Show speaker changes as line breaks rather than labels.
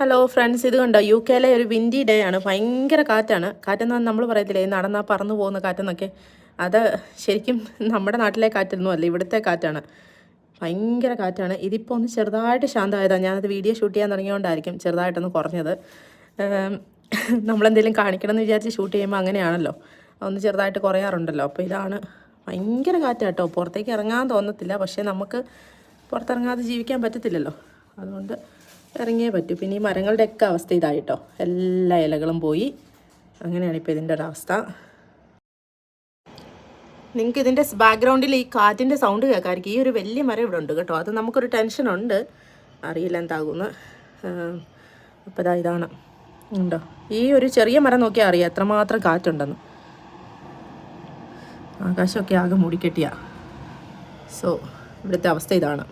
Hello friends, ഇത് കണ്ടോ? U കെയിലെ ഒരു വിൻഡി ഡേ ആണ്. ഭയങ്കര കാറ്റാണ്. കാറ്റെന്ന് നമ്മൾ പറയത്തില്ലേ നടന്നാൽ പറന്നു പോകുന്ന കാറ്റെന്നൊക്കെ, അത് ശരിക്കും നമ്മുടെ നാട്ടിലെ കാറ്റൊന്നും അല്ല, ഇവിടുത്തെ കാറ്റാണ്. ഭയങ്കര കാറ്റാണ്. ഇതിപ്പോൾ ഒന്ന് ചെറുതായിട്ട് ശാന്തമായതാണ്. ഞാനത് വീഡിയോ ഷൂട്ട് ചെയ്യാൻ തുടങ്ങിയതുകൊണ്ടായിരിക്കും ചെറുതായിട്ടൊന്ന് കുറഞ്ഞത്. നമ്മളെന്തെങ്കിലും കാണിക്കണം എന്ന് വിചാരിച്ച് ഷൂട്ട് ചെയ്യുമ്പോൾ അങ്ങനെയാണല്ലോ, ഒന്ന് ചെറുതായിട്ട് കുറയാറുണ്ടല്ലോ. അപ്പോൾ ഇതാണ് ഭയങ്കര കാറ്റാട്ടോ. പുറത്തേക്ക് ഇറങ്ങാൻ തോന്നത്തില്ല, പക്ഷേ നമുക്ക് പുറത്തിറങ്ങാതെ ജീവിക്കാൻ പറ്റത്തില്ലല്ലോ, അതുകൊണ്ട് ഇറങ്ങിയേ പറ്റൂ. പിന്നെ ഈ മരങ്ങളുടെയൊക്കെ അവസ്ഥ ഇതായിട്ടോ, എല്ലാ ഇലകളും പോയി. അങ്ങനെയാണ് ഇപ്പോൾ ഇതിൻ്റെ ഒരവസ്ഥ. നിങ്ങൾക്ക് ഇതിൻ്റെ ബാക്ക്ഗ്രൗണ്ടിൽ ഈ കാറ്റിൻ്റെ സൗണ്ട് കേൾക്കാമായിരിക്കും. ഈ ഒരു വലിയ മരം ഇവിടെ ഉണ്ട് കേട്ടോ, അത് നമുക്കൊരു ടെൻഷനുണ്ട്, അറിയില്ല എന്താകുമെന്ന്. അപ്പോൾ ഇതാണ് ഉണ്ടോ, ഈ ഒരു ചെറിയ മരം നോക്കിയാൽ അറിയാം എത്രമാത്രം കാറ്റുണ്ടെന്ന്. ആകാശമൊക്കെ ആകെ മൂടിക്കെട്ടിയ. സോ ഇവിടുത്തെ അവസ്ഥ ഇതാണ്.